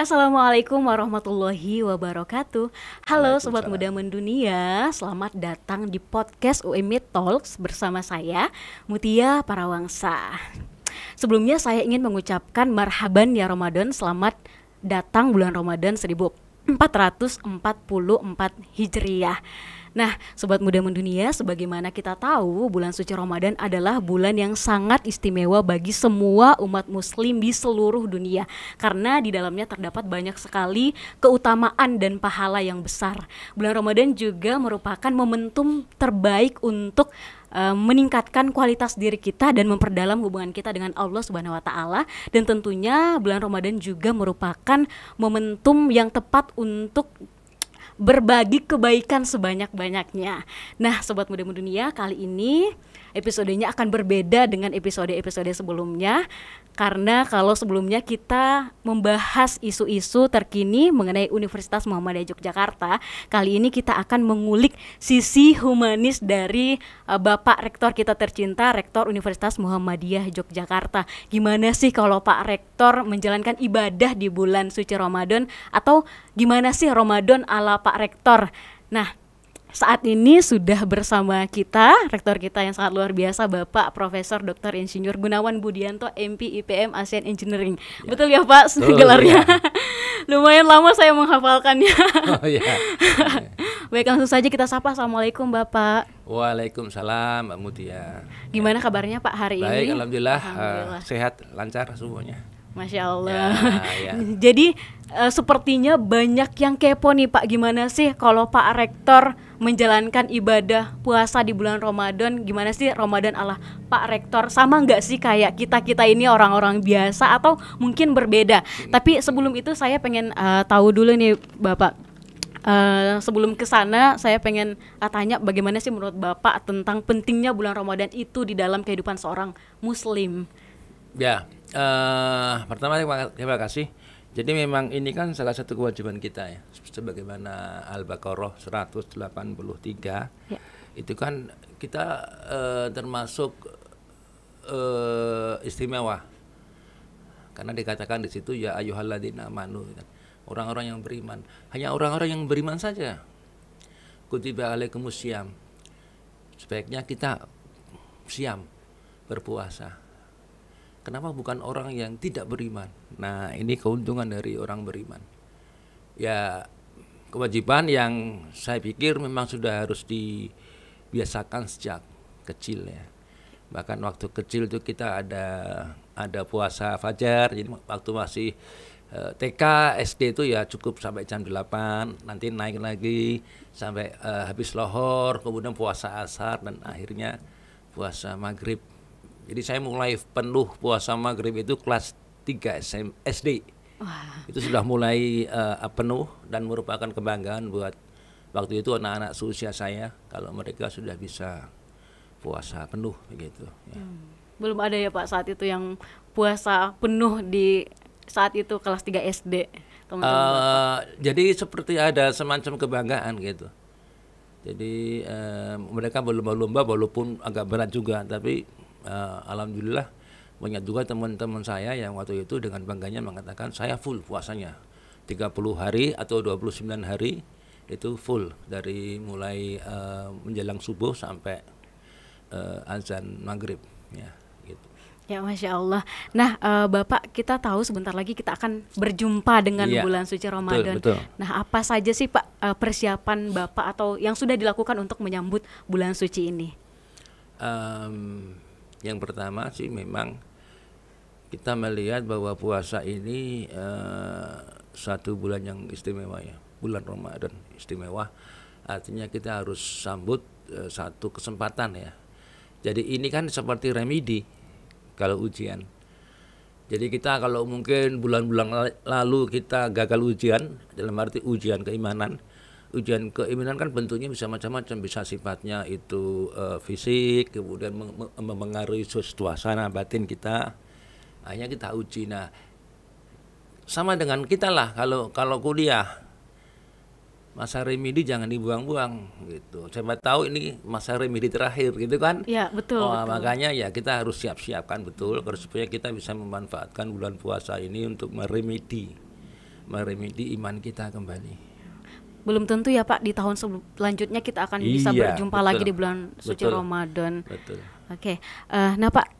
Assalamualaikum warahmatullahi wabarakatuh. Halo Sobat Waalaikumsalam. Muda Mendunia, selamat datang di podcast UMI Talks bersama saya, Mutia Parawangsa. Sebelumnya saya ingin mengucapkan marhaban ya Ramadan, selamat datang bulan Ramadan 1444 Hijriah. Nah, Sobat Muda Mendunia, sebagaimana kita tahu, bulan suci Ramadan adalah bulan yang sangat istimewa bagi semua umat muslim di seluruh dunia. Karena di dalamnya terdapat banyak sekali keutamaan dan pahala yang besar. Bulan Ramadan juga merupakan momentum terbaik untuk meningkatkan kualitas diri kita dan memperdalam hubungan kita dengan Allah Subhanahu wa taala, dan tentunya bulan Ramadan juga merupakan momentum yang tepat untuk berbagi kebaikan sebanyak-banyaknya. Nah, Sobat Muda Dunia, kali ini episodenya akan berbeda dengan episode-episode sebelumnya. Karena kalau sebelumnya kita membahas isu-isu terkini mengenai Universitas Muhammadiyah Yogyakarta, kali ini kita akan mengulik sisi humanis dari Bapak Rektor kita tercinta, Rektor Universitas Muhammadiyah Yogyakarta. Gimana sih kalau Pak Rektor menjalankan ibadah di bulan suci Ramadan, atau gimana sih Ramadan ala Pak Rektor? Nah, saat ini sudah bersama kita rektor kita yang sangat luar biasa, Bapak Profesor Dr. Insinyur Gunawan Budianto, MP IPM ASEAN Engineering. Ya. Betul ya Pak gelarnya? Ya. Lumayan lama saya menghafalkannya. Oh ya. Baik, langsung saja kita sapa. Assalamualaikum Bapak. Waalaikumsalam Mbak Mutia. Gimana kabarnya Pak hari Baik, ini? alhamdulillah, sehat, lancar semuanya. Masya Allah. Ya. Jadi sepertinya banyak yang kepo nih Pak, gimana sih kalau Pak Rektor menjalankan ibadah puasa di bulan Ramadan? Gimana sih Ramadan ala Pak Rektor? Sama nggak sih kayak kita ini orang-orang biasa, atau mungkin berbeda? Tapi sebelum itu saya pengen tahu dulu nih Bapak. Sebelum ke sana saya pengen tanya, bagaimana sih menurut Bapak tentang pentingnya bulan Ramadan itu di dalam kehidupan seorang Muslim? Ya, pertama terima kasih. Jadi memang ini kan salah satu kewajiban kita ya, sebagaimana Al-Baqarah 183. Ya. Itu kan kita termasuk istimewa. Karena dikatakan di situ ya ayyuhalladzina amanu, orang-orang yang beriman. Hanya orang-orang yang beriman saja. Kutiba alaikumusiyam. Sebaiknya kita siam, berpuasa. Kenapa bukan orang yang tidak beriman? Nah, ini keuntungan dari orang beriman. Ya, kewajiban yang saya pikir memang sudah harus dibiasakan sejak kecil ya. Bahkan waktu kecil itu kita ada puasa fajar. Jadi waktu masih TK, SD itu ya cukup sampai jam 8, nanti naik lagi sampai habis lohor, kemudian puasa asar, dan akhirnya puasa maghrib. Jadi saya mulai penuh puasa maghrib itu kelas 3 SD. Wah. Itu sudah mulai penuh dan merupakan kebanggaan buat waktu itu anak-anak seusia saya kalau mereka sudah bisa puasa penuh begitu ya. Belum ada ya Pak saat itu yang puasa penuh di saat itu kelas 3 SD, teman-teman. Jadi seperti ada semacam kebanggaan gitu. Jadi mereka berlomba-lomba walaupun agak berat juga, tapi alhamdulillah banyak juga teman-teman saya yang waktu itu dengan bangganya mengatakan saya full puasanya 30 hari atau 29 hari itu full dari mulai menjelang subuh sampai azan maghrib ya gitu. Ya Masya Allah. Nah Bapak, kita tahu sebentar lagi kita akan berjumpa dengan bulan suci Ramadan. Betul. Nah apa saja sih Pak persiapan Bapak atau yang sudah dilakukan untuk menyambut bulan suci ini? Yang pertama sih memang kita melihat bahwa puasa ini satu bulan yang istimewa ya, bulan Ramadan istimewa. Artinya kita harus sambut satu kesempatan ya. Jadi ini kan seperti remedi kalau ujian. Jadi kita kalau mungkin bulan-bulan lalu kita gagal ujian, dalam arti ujian keimanan. Ujian keimanan kan bentuknya bisa macam-macam, bisa sifatnya itu fisik, kemudian mempengaruhi suasana batin kita. Akhirnya kita uji. Nah, sama dengan kita lah kalau kuliah, masa remedi jangan dibuang-buang gitu. Siapa tahu ini masa remedi terakhir gitu kan? Ya betul. Betul. Makanya ya kita harus siap-siapkan betul supaya kita bisa memanfaatkan bulan puasa ini untuk meremedi meremedi iman kita kembali. Belum tentu ya Pak di tahun selanjutnya kita akan bisa berjumpa betul. lagi di bulan suci Betul. Ramadan. Betul. Oke, nah Pak,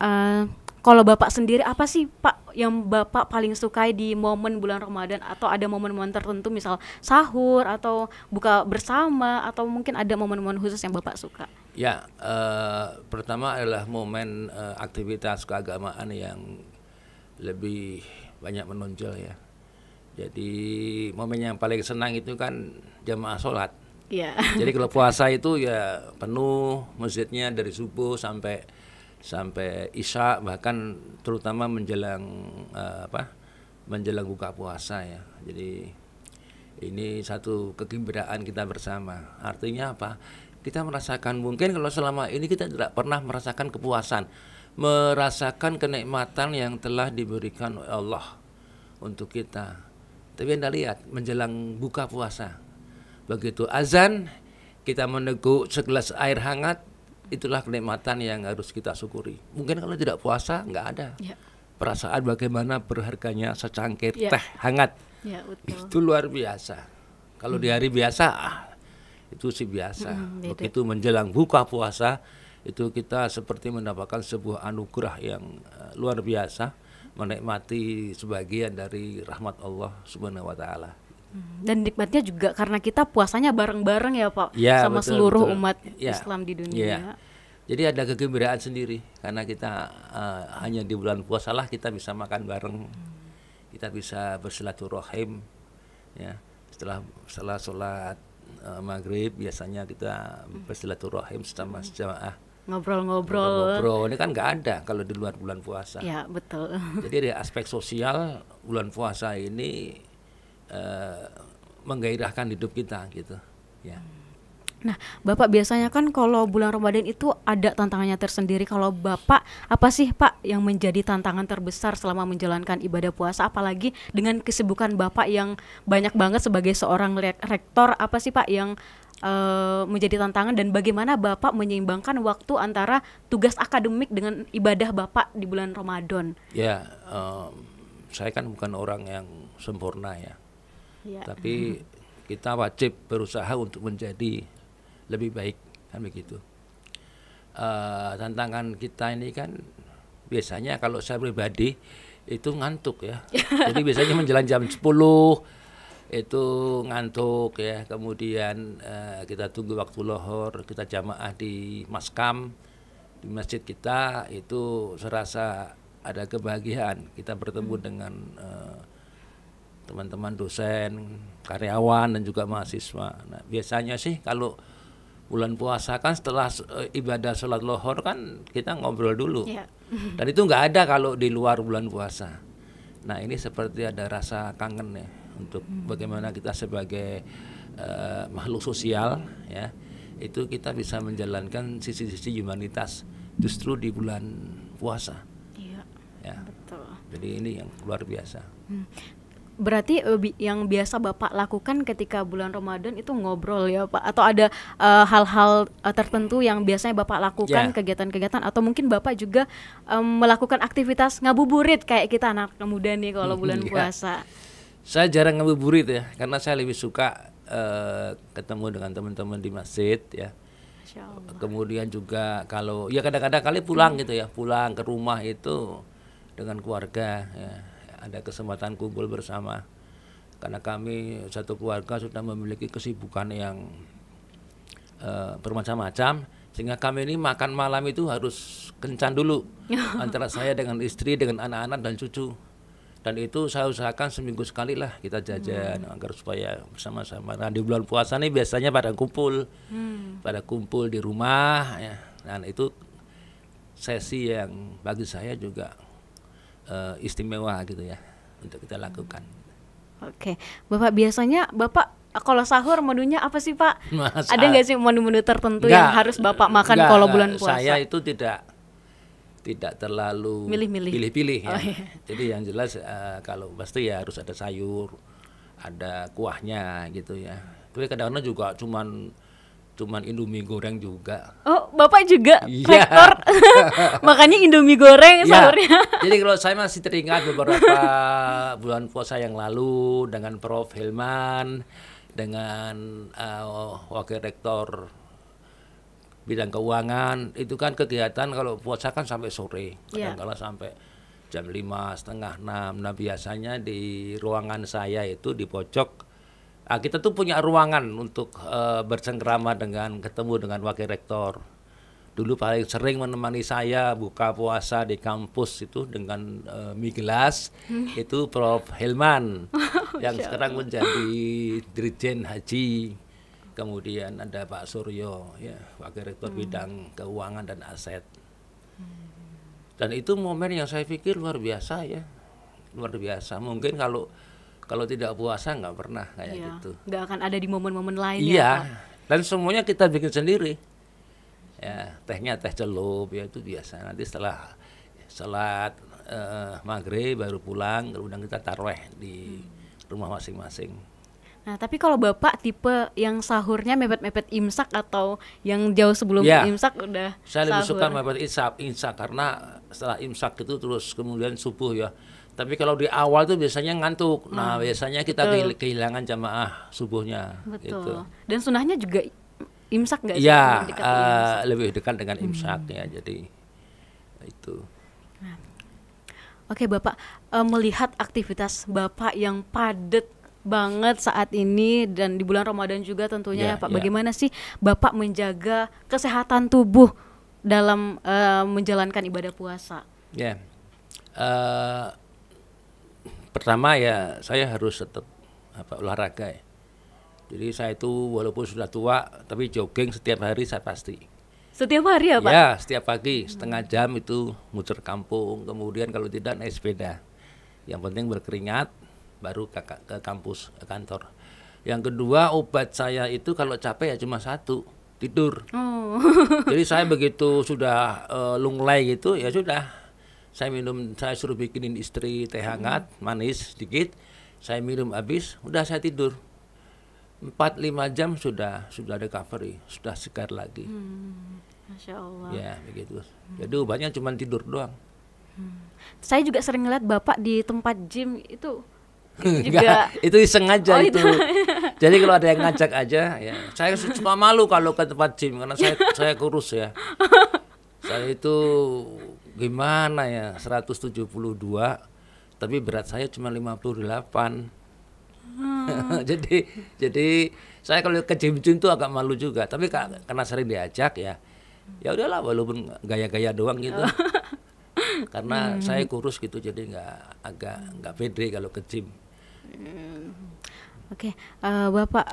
kalau Bapak sendiri apa sih Pak yang Bapak paling sukai di momen bulan Ramadan, atau ada momen-momen tertentu misal sahur atau buka bersama, atau mungkin ada momen-momen khusus yang Bapak suka? Ya, pertama adalah momen aktivitas keagamaan yang lebih banyak menonjol ya. Jadi momen yang paling senang itu kan jamaah sholat. Iya. Jadi kalau puasa itu ya penuh masjidnya dari subuh sampai isya, bahkan terutama menjelang menjelang buka puasa ya. Jadi ini satu kegembiraan kita bersama. Artinya apa? Kita merasakan, mungkin kalau selama ini kita tidak pernah merasakan kepuasan, merasakan kenikmatan yang telah diberikan oleh Allah untuk kita. Tapi Anda lihat menjelang buka puasa, begitu azan kita meneguk segelas air hangat, itulah kenikmatan yang harus kita syukuri. Mungkin kalau tidak puasa nggak ada perasaan bagaimana berharganya secangkir teh hangat. Ya, betul. Itu luar biasa. Kalau di hari biasa itu sih biasa. Begitu menjelang buka puasa itu kita seperti mendapatkan sebuah anugerah yang luar biasa, menikmati sebagian dari rahmat Allah Subhanahu wa taala. Dan nikmatnya juga karena kita puasanya bareng-bareng ya Pak, Ya, sama betul, seluruh betul. umat Ya, Islam di dunia. ya. Jadi ada kegembiraan sendiri karena kita hanya di bulan puasa lah kita bisa makan bareng, kita bisa bersilaturahim ya. Setelah sholat maghrib biasanya kita bersilaturahim sama jamaah. Ngobrol-ngobrol. Ini kan nggak ada kalau di luar bulan puasa. Ya, betul. Jadi dari aspek sosial bulan puasa ini menggairahkan hidup kita gitu ya. Nah, Bapak biasanya kan kalau bulan Ramadan itu ada tantangannya tersendiri. Kalau Bapak, apa sih Pak yang menjadi tantangan terbesar selama menjalankan ibadah puasa, apalagi dengan kesibukan Bapak yang banyak banget sebagai seorang rektor, apa sih Pak yang menjadi tantangan, dan bagaimana Bapak menyeimbangkan waktu antara tugas akademik dengan ibadah Bapak di bulan Ramadan? Ya, saya kan bukan orang yang sempurna ya. Tapi kita wajib berusaha untuk menjadi lebih baik, kan begitu. Tantangan kita ini kan biasanya kalau saya pribadi itu ngantuk ya. Jadi biasanya menjelang jam 10 itu ngantuk ya. Kemudian kita tunggu waktu lohor, kita jamaah di maskam di masjid kita, itu serasa ada kebahagiaan kita bertemu dengan teman-teman dosen, karyawan dan juga mahasiswa. Nah, biasanya sih kalau bulan puasa kan setelah ibadah sholat lohor kan kita ngobrol dulu. Dan itu nggak ada kalau di luar bulan puasa. Nah, ini seperti ada rasa kangen ya untuk bagaimana kita sebagai makhluk sosial ya, itu kita bisa menjalankan sisi-sisi humanitas justru di bulan puasa. Iya. Ya. Betul. Jadi ini yang luar biasa. Berarti yang biasa Bapak lakukan ketika bulan Ramadan itu ngobrol ya Pak? Atau ada hal-hal tertentu yang biasanya Bapak lakukan, kegiatan-kegiatan, atau mungkin Bapak juga melakukan aktivitas ngabuburit kayak kita anak muda nih kalau bulan puasa? Saya jarang ngabuburit ya, karena saya lebih suka ketemu dengan teman-teman di masjid ya. Kemudian juga kalau ya kadang-kadang kali pulang gitu ya, pulang ke rumah itu dengan keluarga ya. Ada kesempatan kumpul bersama karena kami satu keluarga sudah memiliki kesibukan yang bermacam-macam, sehingga kami ini makan malam itu harus kencan dulu antara saya dengan istri, dengan anak-anak dan cucu, dan itu saya usahakan seminggu sekali lah kita jajan agar supaya bersama-sama. Nah, di bulan puasa nih biasanya pada kumpul di rumah ya, dan itu sesi yang bagi saya juga istimewa gitu ya untuk kita lakukan. Oke, Bapak biasanya kalau sahur menunya apa sih Pak? Ada nggak sih menu-menu tertentu yang harus Bapak makan kalau bulan puasa? Saya itu tidak terlalu pilih-pilih ya. Jadi yang jelas kalau pasti ya harus ada sayur, ada kuahnya gitu ya. Tapi kadang-kadang juga cuman Indomie goreng juga. Oh, Bapak juga Iya. rektor. Makanya Indomie goreng Ya, sahurnya. jadi kalau saya masih teringat beberapa bulan puasa yang lalu dengan Prof. Hilman, dengan Wakil Rektor bidang keuangan, itu kan kegiatan kalau puasa kan sampai sore, Iya. kadang-kala sampai jam 5, setengah 6. Nah biasanya di ruangan saya itu di pojok, kita tuh punya ruangan untuk bersengkrama ketemu dengan Wakil Rektor. Dulu paling sering menemani saya buka puasa di kampus itu dengan mie gelas itu Prof. Hilman yang sekarang menjadi Dirjen Haji. Kemudian ada Pak Suryo, ya, Wakil Rektor bidang keuangan dan aset. Dan itu momen yang saya pikir luar biasa ya, luar biasa. Mungkin kalau tidak puasa nggak pernah kayak Iya, gitu. nggak akan ada di momen-momen lain ya, Iya, Pak. dan semuanya kita bikin sendiri. Ya, tehnya teh celup ya itu biasa. Nanti setelah salat maghrib baru pulang, kemudian kita tarawih di rumah masing-masing. Nah, tapi kalau Bapak tipe yang sahurnya mepet-mepet imsak atau yang jauh sebelum Ya, imsak udah saya lebih sahur? suka mepet imsak karena setelah imsak itu terus kemudian subuh ya. Tapi kalau di awal tuh biasanya ngantuk. Nah, biasanya kita betul. kehilangan jamaah subuhnya. Betul. Gitu. Dan sunahnya juga imsak nggak sih? Ya, Mendekati imsak. lebih dekat dengan imsak ya. Jadi itu. Oke, Bapak, melihat aktivitas Bapak yang padat banget saat ini dan di bulan Ramadan juga tentunya Ya, ya, Pak. ya. Bagaimana sih Bapak menjaga kesehatan tubuh dalam menjalankan ibadah puasa? Ya, pertama ya saya harus tetap olahraga ya. Jadi saya itu walaupun sudah tua tapi jogging setiap hari saya pasti. Setiap hari ya, Pak? Ya, setiap pagi setengah jam itu muter kampung. Kemudian kalau tidak naik sepeda. Yang penting berkeringat baru ke kampus, ke kantor. Yang kedua obat saya itu kalau capek ya cuma satu, tidur. Oh. Jadi saya begitu sudah lunglai gitu ya sudah. Saya suruh bikinin istri teh hangat, manis sedikit. Saya minum habis, udah saya tidur. 4-5 jam sudah recovery, sudah segar lagi. Masya Allah. Ya, begitu. Jadi obatnya cuma tidur doang. Saya juga sering ngeliat Bapak di tempat gym itu juga. Enggak, itu iseng aja Oh, itu. Jadi kalau ada yang ngajak aja ya. Saya suka malu kalau ke tempat gym karena saya kurus ya. Saya itu gimana ya 172 tapi berat saya cuma 58. Jadi saya kalau ke gym tuh agak malu juga, tapi karena sering diajak ya udahlah walaupun gaya-gaya doang gitu. Karena saya kurus gitu jadi nggak pede kalau ke gym. Oke, Bapak,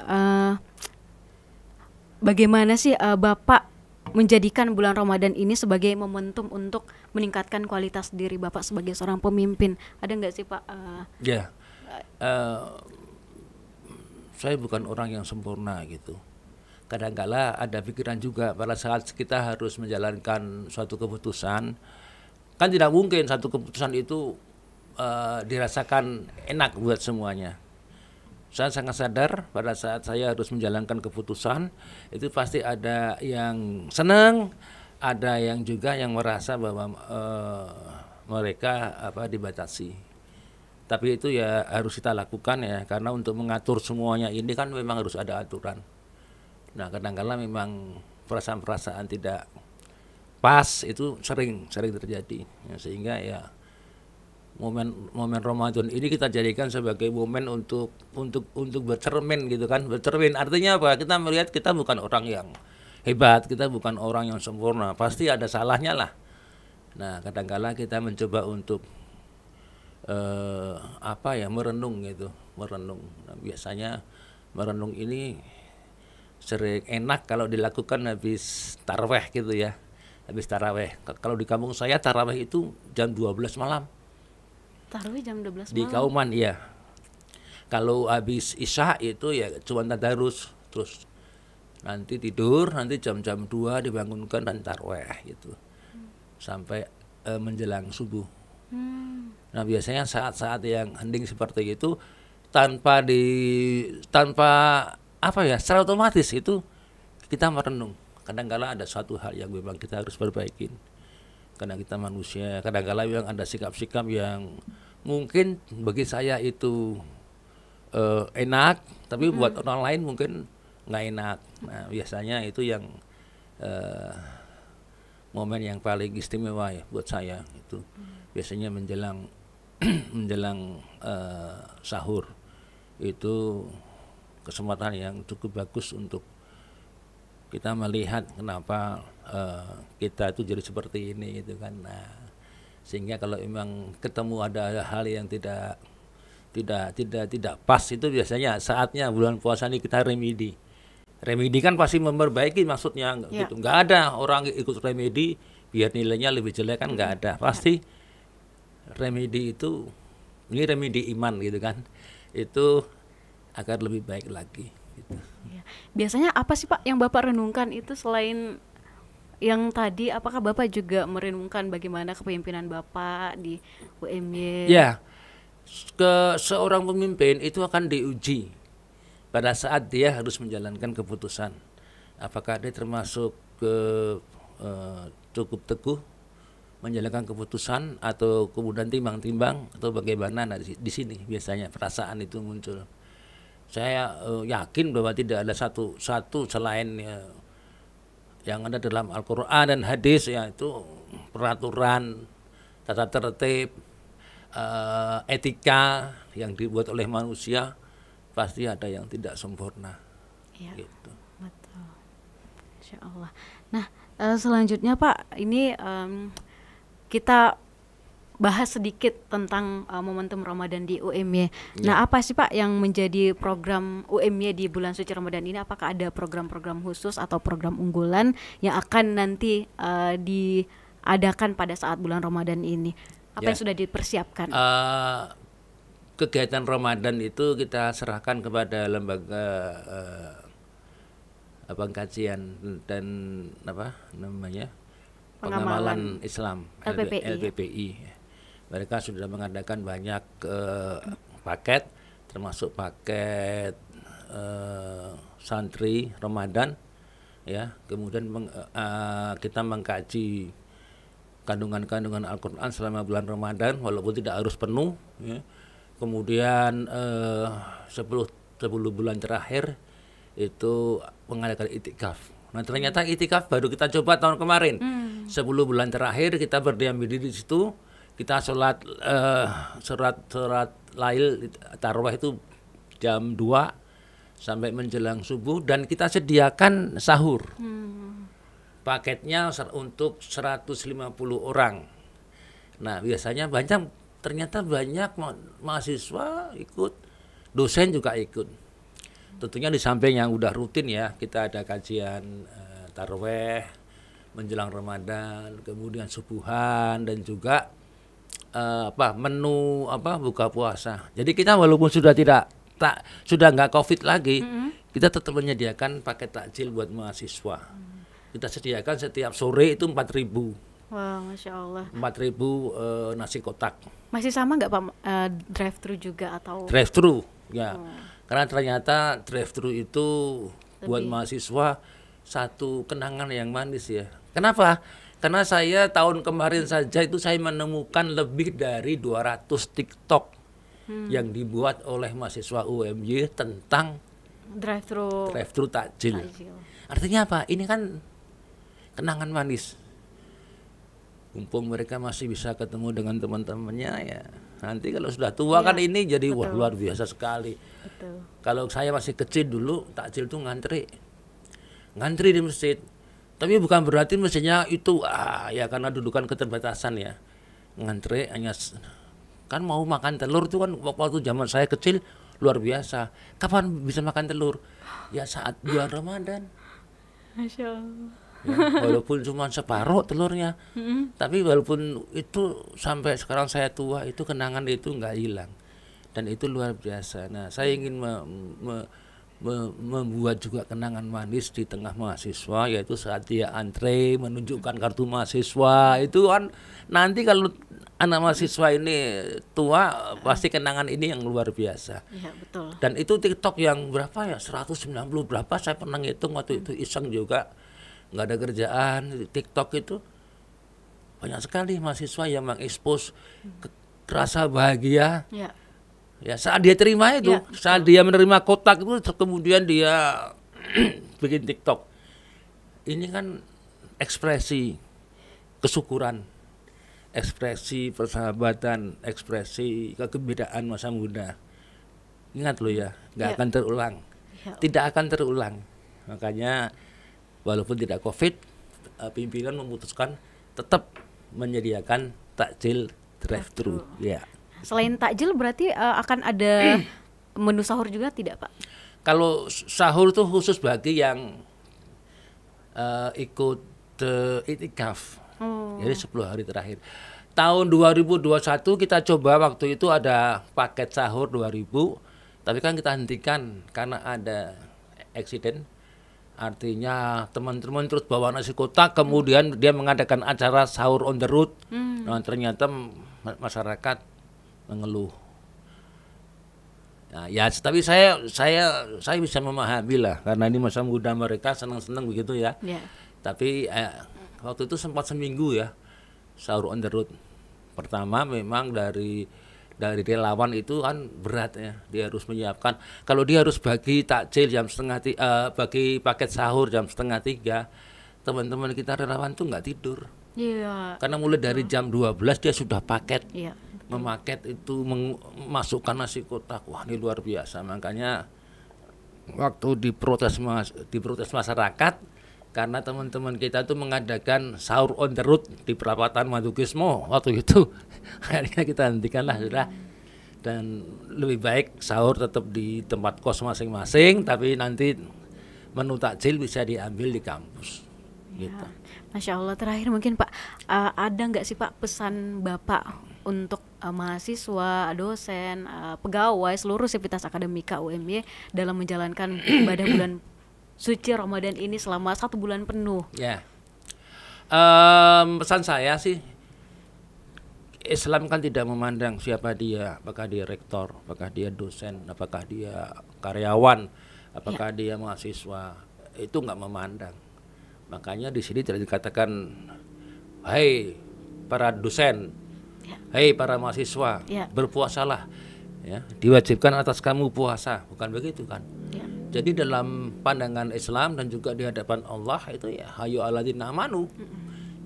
bagaimana sih Bapak menjadikan bulan Ramadan ini sebagai momentum untuk meningkatkan kualitas diri Bapak sebagai seorang pemimpin? Ada nggak sih, Pak? Ya, saya bukan orang yang sempurna gitu. Kadang-kala ada pikiran juga pada saat kita harus menjalankan suatu keputusan, kan tidak mungkin satu keputusan itu dirasakan enak buat semuanya. Saya sangat sadar pada saat saya harus menjalankan keputusan itu pasti ada yang senang, ada yang juga yang merasa bahwa mereka dibatasi. Tapi itu ya harus kita lakukan ya karena untuk mengatur semuanya ini kan memang harus ada aturan. Nah kadang-kala memang perasaan-perasaan tidak pas itu sering terjadi ya, sehingga ya momen Ramadan ini kita jadikan sebagai momen untuk bercermin gitu kan. Bercermin artinya apa? Kita melihat kita bukan orang yang hebat, kita bukan orang yang sempurna, pasti ada salahnya lah. Nah kadang-kala kita mencoba untuk merenung gitu, merenung. Nah, biasanya merenung ini sering enak kalau dilakukan habis taraweh gitu ya. Habis taraweh. Kalau di kampung saya taraweh itu jam 12 malam. Tarawih jam 12 malam. Di Kauman iya. Kalau habis Isya itu ya cuma tadarus terus nanti tidur, nanti jam-jam 2 dibangunkan dan taraweh gitu. Sampai menjelang subuh. Nah, biasanya saat-saat yang hening seperti itu secara otomatis itu kita merenung kadang-kala ada satu hal yang memang kita harus perbaikin karena kita manusia. Kadang-kala yang ada sikap-sikap yang mungkin bagi saya itu enak, tapi buat orang lain mungkin nggak enak. Nah, biasanya itu yang momen yang paling istimewa ya buat saya itu biasanya menjelang menjelang sahur, itu kesempatan yang cukup bagus untuk kita melihat kenapa kita itu jadi seperti ini gitu kan. Nah, sehingga kalau memang ketemu ada hal yang tidak pas, itu biasanya saatnya bulan puasa ini kita remedi. Remedi kan pasti memperbaiki maksudnya, gitu. Nggak ada orang ikut remedi biar nilainya lebih jelek kan, nggak ada. Pasti remedi itu, ini remedi iman gitu kan, itu agar lebih baik lagi gitu. Biasanya apa sih Pak yang Bapak renungkan itu selain yang tadi, apakah Bapak juga merenungkan bagaimana kepemimpinan Bapak di UMY? Ya, seorang pemimpin itu akan diuji pada saat dia harus menjalankan keputusan. Apakah dia termasuk cukup teguh menjalankan keputusan atau kemudian timbang-timbang atau bagaimana? Nah, di sini biasanya perasaan itu muncul. Saya yakin bahwa tidak ada satu selain yang ada dalam Al-Quran dan hadis, yaitu peraturan, tata tertib, etika yang dibuat oleh manusia, pasti ada yang tidak sempurna. Ya, gitu. betul. Insya Allah. Nah, selanjutnya Pak, ini kita bahas sedikit tentang momentum Ramadan di UMY. Nah, apa sih Pak yang menjadi program UMY di bulan suci Ramadan ini? Apakah ada program-program khusus atau program unggulan yang akan nanti diadakan pada saat bulan Ramadan ini? Apa yang sudah dipersiapkan? Kegiatan Ramadan itu kita serahkan kepada lembaga pengkajian dan pengamalan Islam, LPPI. Mereka sudah mengadakan banyak paket, termasuk paket santri Ramadan, ya. Kemudian kita mengkaji kandungan-kandungan Al-Quran selama bulan Ramadan, walaupun tidak harus penuh, ya. Kemudian 10 bulan terakhir itu mengadakan itikaf. Nah, ternyata itikaf baru kita coba tahun kemarin. 10 bulan terakhir kita berdiam diri di situ, kita sholat lail tarawih itu jam 2 sampai menjelang subuh, dan kita sediakan sahur. Paketnya untuk 150 orang. Nah, biasanya ternyata banyak mahasiswa ikut, dosen juga ikut. Tentunya di samping yang udah rutin ya, kita ada kajian tarawih menjelang Ramadan, kemudian subuhan, dan juga menu buka puasa. Jadi kita walaupun sudah sudah nggak COVID lagi, kita tetap menyediakan paket takjil buat mahasiswa. Kita sediakan setiap sore itu 4.000. Wah, Masya Allah. 4.000 nasi kotak. Masih sama nggak Pak, drive-thru juga atau? Drive-thru, ya. Karena ternyata drive-thru itu buat mahasiswa satu kenangan yang manis ya. Kenapa? Karena saya tahun kemarin saja itu saya menemukan lebih dari 200 TikTok yang dibuat oleh mahasiswa UMY tentang drive-thru takjil. Artinya apa? Ini kan kenangan manis. Mumpung mereka masih bisa ketemu dengan teman-temannya, ya nanti kalau sudah tua kan ini jadi wah, luar biasa sekali. Betul. Kalau saya masih kecil dulu, takjil tuh ngantri di masjid. Tapi bukan berarti mestinya itu ya karena dudukan keterbatasan ya. Ngantri hanya kan mau makan telur tuh kan waktu zaman saya kecil luar biasa. Kapan bisa makan telur? Ya saat bulan Ramadan. Masya Allah. Ya, walaupun cuma separuh telurnya, tapi walaupun itu sampai sekarang saya tua, itu kenangan itu nggak hilang, dan itu luar biasa. Nah, saya ingin membuat juga kenangan manis di tengah mahasiswa, yaitu saat dia antre menunjukkan kartu mahasiswa. Itu kan nanti kalau anak mahasiswa ini tua, pasti kenangan ini yang luar biasa. Iya, betul. Dan itu TikTok yang berapa ya, 190 berapa, saya pernah ngitung waktu itu iseng juga. nggak ada kerjaan, TikTok itu banyak sekali mahasiswa yang mengekspos rasa bahagia. Ya. Ya saat dia terima itu, Ya, saat dia menerima kotak itu, kemudian dia bikin TikTok. Ini kan ekspresi kesyukuran, ekspresi persahabatan, ekspresi kegembiraan masa muda. Ingat loh ya, nggak Ya. akan terulang, Ya. tidak akan terulang. Makanya walaupun tidak COVID, pimpinan memutuskan tetap menyediakan takjil drive-thru. Ya. Selain takjil berarti akan ada menu sahur juga tidak, Pak? Kalau sahur tuh khusus bagi yang ikut itikaf. Jadi 10 hari terakhir. Tahun 2021 kita coba, waktu itu ada paket sahur 2000, tapi kan kita hentikan karena ada eksiden. Artinya teman-teman terus bawa nasi kotak, kemudian dia mengadakan acara sahur on the road. Nah, ternyata masyarakat mengeluh. Nah, ya, tapi saya bisa memahami lah, karena ini masa muda mereka senang-senang begitu ya. Ya. Tapi waktu itu sempat seminggu ya sahur on the road. Pertama memang dari relawan itu kan berat ya, dia harus menyiapkan. Kalau dia harus bagi takjil jam bagi paket sahur jam 2:30, teman-teman kita relawan tuh nggak tidur. Iya. Karena mulai dari jam 12 dia sudah paket. Iya. Memaket itu, memasukkan nasi kotak. Wah, ini luar biasa. Makanya waktu diprotes masyarakat karena teman-teman kita tuh mengadakan sahur on the road di perapatan Madukismo waktu itu, akhirnya kita hentikanlah sudah, dan lebih baik sahur tetap di tempat kos masing-masing, tapi nanti menu takjil bisa diambil di kampus. Gitu. Masya Allah. Terakhir mungkin Pak, ada nggak sih Pak pesan Bapak untuk mahasiswa, dosen, pegawai, seluruh sivitas akademika UMY dalam menjalankan ibadah bulan suci Ramadan ini selama 1 bulan penuh? Ya, pesan saya sih, Islam kan tidak memandang siapa dia, apakah dia rektor, apakah dia dosen, apakah dia karyawan, apakah dia mahasiswa, itu nggak memandang. Makanya di sini tidak dikatakan, hai para dosen, hai para mahasiswa, berpuasalah, ya, diwajibkan atas kamu puasa, bukan begitu kan? Ya. Jadi dalam pandangan Islam dan juga di hadapan Allah itu ya hayu alladzina amanu.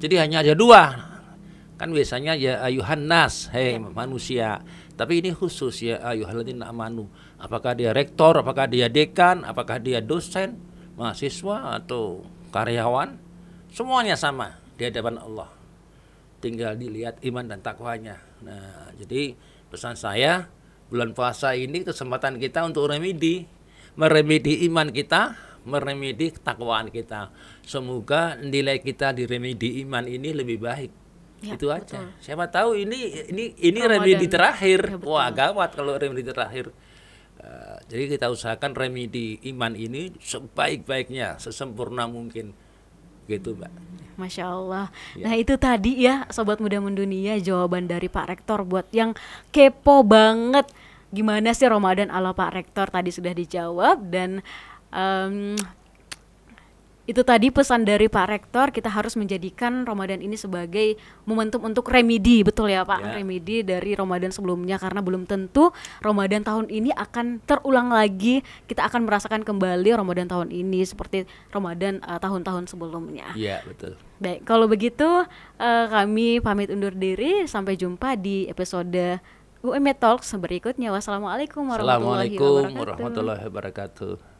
Jadi hanya ada 2. Kan biasanya ya ayuhan nas, hei manusia. Tapi ini khusus ya ayyuhalladzina amanu. Apakah dia rektor, apakah dia dekan, apakah dia dosen, mahasiswa atau karyawan, semuanya sama di hadapan Allah. Tinggal dilihat iman dan takwanya. Nah, jadi pesan saya, bulan puasa ini kesempatan kita untuk meremedi iman kita, meremedi ketakwaan kita. Semoga nilai kita di remedi iman ini lebih baik. Ya, itu aja. Betul. Siapa tahu ini remedi terakhir. Ya, wah, gawat kalau remedi terakhir. Jadi kita usahakan remedi iman ini sebaik-baiknya, sesempurna mungkin. Gitu, Mbak. Masya Allah. Ya. Nah, itu tadi ya Sobat Muda Mendunia, jawaban dari Pak Rektor buat yang kepo banget. Gimana sih Ramadan ala Pak Rektor, tadi sudah dijawab. Dan itu tadi pesan dari Pak Rektor, kita harus menjadikan Ramadan ini sebagai momentum untuk remedi, betul ya Pak? Ya. Remedi dari Ramadan sebelumnya, karena belum tentu Ramadan tahun ini akan terulang lagi. Kita akan merasakan kembali Ramadan tahun ini seperti Ramadan tahun-tahun sebelumnya. Iya, betul. Baik, kalau begitu kami pamit undur diri. Sampai jumpa di episode UMY Talks berikutnya. Wassalamualaikum warahmatullahi wabarakatuh.